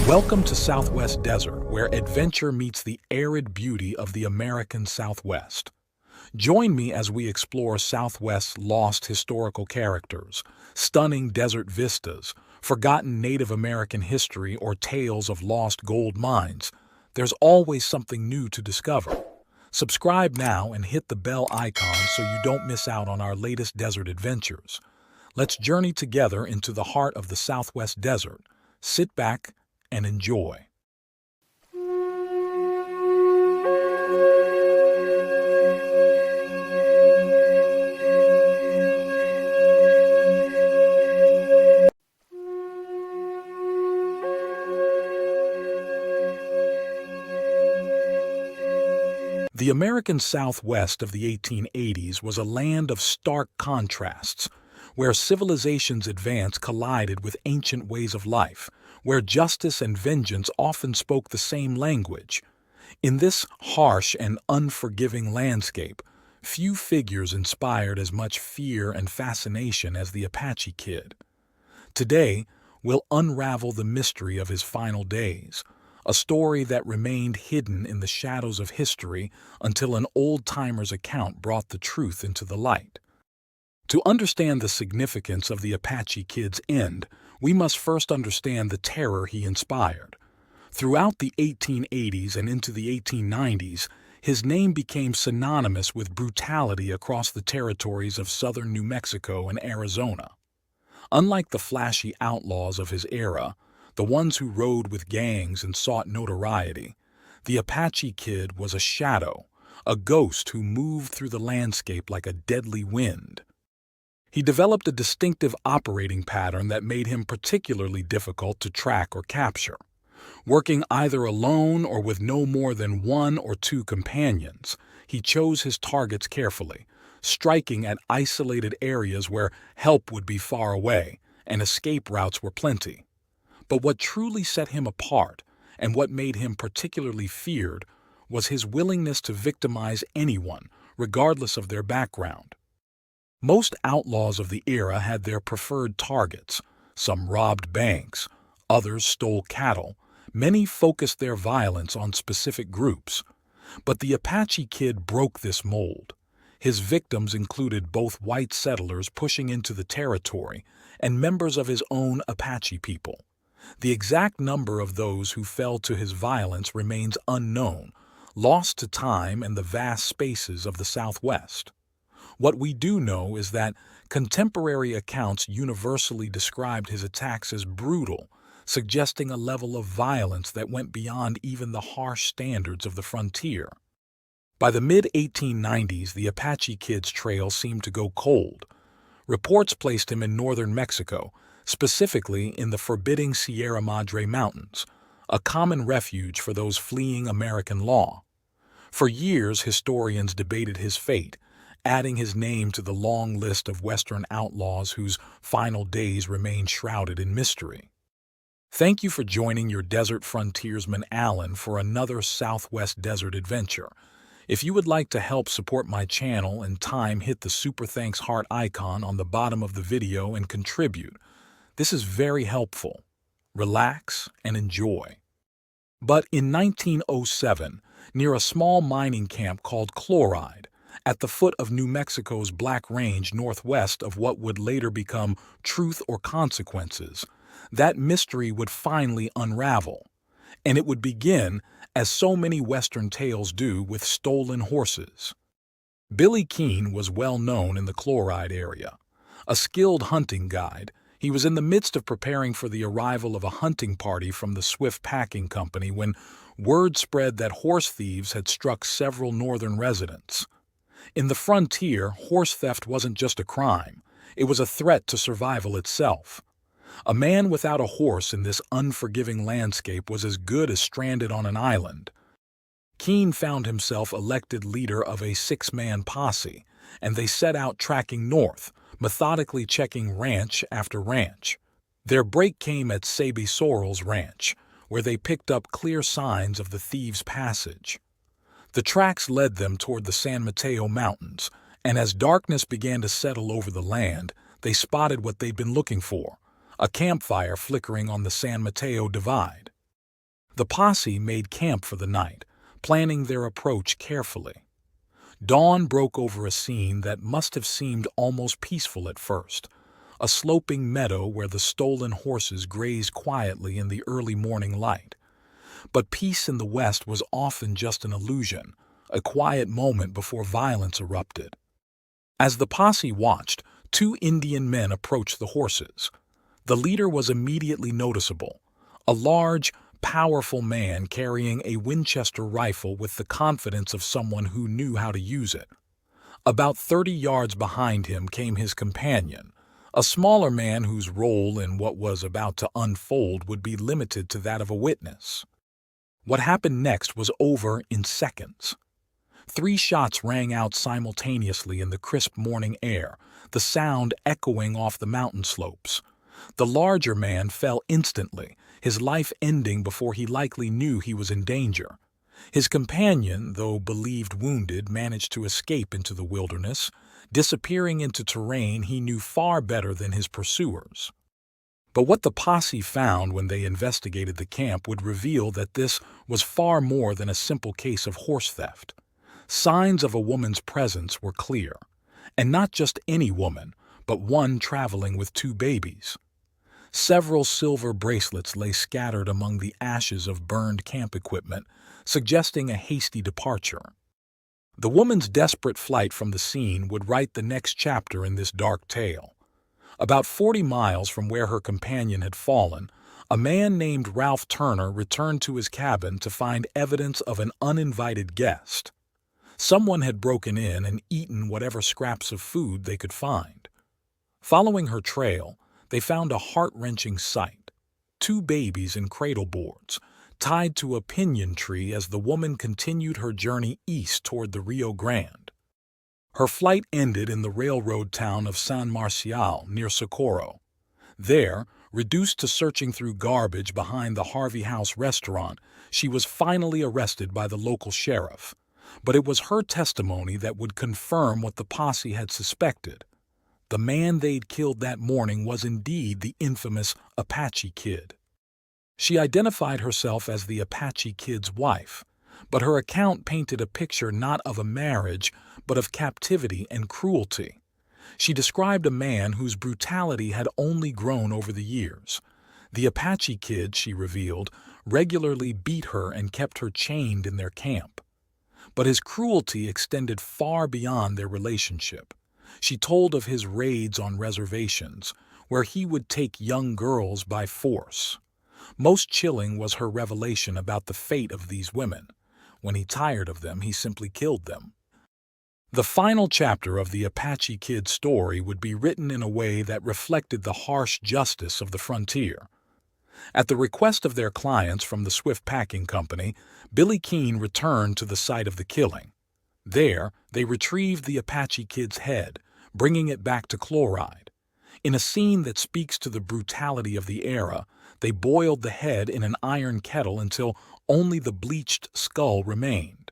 Welcome to Southwest Desert, where adventure meets the arid beauty of the American Southwest. Join me as we explore Southwest's lost historical characters, stunning desert vistas, forgotten Native American history, or tales of lost gold mines. There's always something new to discover. Subscribe now and hit the bell icon so you don't miss out on our latest desert adventures. Let's journey together into the heart of the Southwest Desert. Sit back and enjoy. The American Southwest of the 1880s was a land of stark contrasts, where civilization's advance collided with ancient ways of life, where justice and vengeance often spoke the same language. In this harsh and unforgiving landscape, few figures inspired as much fear and fascination as the Apache Kid. Today, we'll unravel the mystery of his final days, a story that remained hidden in the shadows of history until an old-timer's account brought the truth into the light. To understand the significance of the Apache Kid's end, we must first understand the terror he inspired. Throughout the 1880s and into the 1890s, his name became synonymous with brutality across the territories of southern New Mexico and Arizona. Unlike the flashy outlaws of his era, the ones who rode with gangs and sought notoriety, the Apache Kid was a shadow, a ghost who moved through the landscape like a deadly wind. He developed a distinctive operating pattern that made him particularly difficult to track or capture. Working either alone or with no more than one or two companions, he chose his targets carefully, striking at isolated areas where help would be far away and escape routes were plenty. But what truly set him apart, and what made him particularly feared, was his willingness to victimize anyone, regardless of their background. Most outlaws of the era had their preferred targets. Some robbed banks, others stole cattle, many focused their violence on specific groups. But the Apache Kid broke this mold. His victims included both white settlers pushing into the territory and members of his own Apache people. The exact number of those who fell to his violence remains unknown, lost to time and the vast spaces of the Southwest. What we do know is that contemporary accounts universally described his attacks as brutal, suggesting a level of violence that went beyond even the harsh standards of the frontier. By the mid-1890s, the Apache Kid's trail seemed to go cold. Reports placed him in northern Mexico, specifically in the forbidding Sierra Madre Mountains, a common refuge for those fleeing American law. For years, historians debated his fate, adding his name to the long list of Western outlaws whose final days remain shrouded in mystery. Thank you for joining your desert frontiersman Alan for another Southwest Desert adventure. If you would like to help support my channel and time, hit the super thanks heart icon on the bottom of the video and contribute. This is very helpful. Relax and enjoy. But in 1907, near a small mining camp called Chloride, at the foot of New Mexico's Black Range northwest of what would later become Truth or Consequences, that mystery would finally unravel. And it would begin, as so many Western tales do, with stolen horses. Billy Keene was well known in the Chloride area. A skilled hunting guide, he was in the midst of preparing for the arrival of a hunting party from the Swift Packing Company when word spread that horse thieves had struck several northern residents. In the frontier, horse theft wasn't just a crime, it was a threat to survival itself. A man without a horse in this unforgiving landscape was as good as stranded on an island. Keene found himself elected leader of a six-man posse, and they set out tracking north, methodically checking ranch after ranch. Their break came at Sabi Sorrell's ranch, where they picked up clear signs of the thieves' passage. The tracks led them toward the San Mateo Mountains, and as darkness began to settle over the land, they spotted what they'd been looking for, a campfire flickering on the San Mateo Divide. The posse made camp for the night, planning their approach carefully. Dawn broke over a scene that must have seemed almost peaceful at first, a sloping meadow where the stolen horses grazed quietly in the early morning light. But peace in the West was often just an illusion, a quiet moment before violence erupted. As the posse watched, two Indian men approached the horses. The leader was immediately noticeable, a large, powerful man carrying a Winchester rifle with the confidence of someone who knew how to use it. About 30 yards behind him came his companion, a smaller man whose role in what was about to unfold would be limited to that of a witness. What happened next was over in seconds. 3 shots rang out simultaneously in the crisp morning air, the sound echoing off the mountain slopes. The larger man fell instantly, his life ending before he likely knew he was in danger. His companion, though believed wounded, managed to escape into the wilderness, disappearing into terrain he knew far better than his pursuers. But what the posse found when they investigated the camp would reveal that this was far more than a simple case of horse theft. Signs of a woman's presence were clear, and not just any woman, but one traveling with 2 babies. Several silver bracelets lay scattered among the ashes of burned camp equipment, suggesting a hasty departure. The woman's desperate flight from the scene would write the next chapter in this dark tale. About 40 miles from where her companion had fallen, a man named Ralph Turner returned to his cabin to find evidence of an uninvited guest. Someone had broken in and eaten whatever scraps of food they could find. Following her trail, they found a heart-wrenching sight: 2 babies in cradle boards, tied to a pinyon tree as the woman continued her journey east toward the Rio Grande. Her flight ended in the railroad town of San Marcial near Socorro. There, reduced to searching through garbage behind the Harvey House restaurant, she was finally arrested by the local sheriff. But it was her testimony that would confirm what the posse had suspected. The man they'd killed that morning was indeed the infamous Apache Kid. She identified herself as the Apache Kid's wife, but her account painted a picture not of a marriage, but of captivity and cruelty. She described a man whose brutality had only grown over the years. The Apache Kid, she revealed, regularly beat her and kept her chained in their camp. But his cruelty extended far beyond their relationship. She told of his raids on reservations, where he would take young girls by force. Most chilling was her revelation about the fate of these women. When he tired of them, he simply killed them. The final chapter of the Apache Kid story would be written in a way that reflected the harsh justice of the frontier. At the request of their clients from the Swift Packing Company, Billy Keene returned to the site of the killing. There, they retrieved the Apache Kid's head, bringing it back to Chloride. In a scene that speaks to the brutality of the era, they boiled the head in an iron kettle until only the bleached skull remained.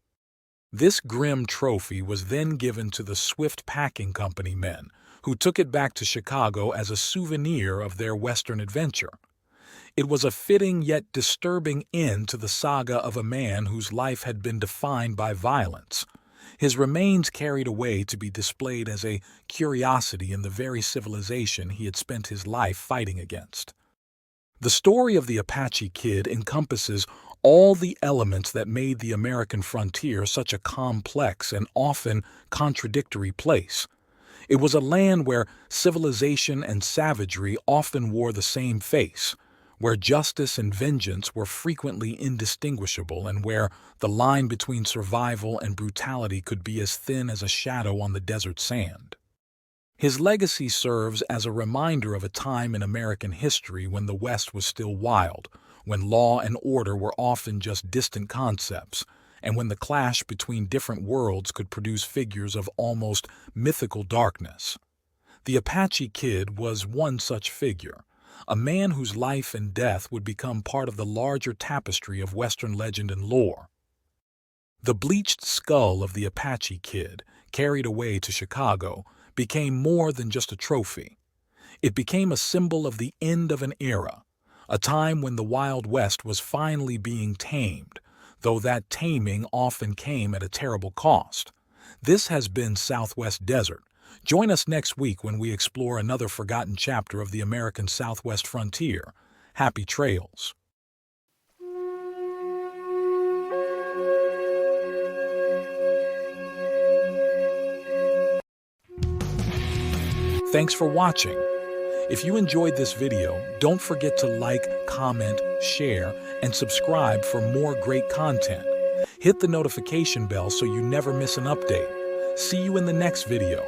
This grim trophy was then given to the Swift Packing Company men, who took it back to Chicago as a souvenir of their Western adventure. It was a fitting yet disturbing end to the saga of a man whose life had been defined by violence. His remains carried away to be displayed as a curiosity in the very civilization he had spent his life fighting against. The story of the Apache Kid encompasses all the elements that made the American frontier such a complex and often contradictory place. It was a land where civilization and savagery often wore the same face, where justice and vengeance were frequently indistinguishable, and where the line between survival and brutality could be as thin as a shadow on the desert sand. His legacy serves as a reminder of a time in American history when the West was still wild, when law and order were often just distant concepts, and when the clash between different worlds could produce figures of almost mythical darkness. The Apache Kid was one such figure, a man whose life and death would become part of the larger tapestry of Western legend and lore. The bleached skull of the Apache Kid, carried away to Chicago, became more than just a trophy. It became a symbol of the end of an era, a time when the Wild West was finally being tamed, though that taming often came at a terrible cost. This has been Southwest Desert. Join us next week when we explore another forgotten chapter of the American Southwest frontier. Happy trails. Thanks for watching. If you enjoyed this video, don't forget to like, comment, share, and subscribe for more great content. Hit the notification bell so you never miss an update. See you in the next video.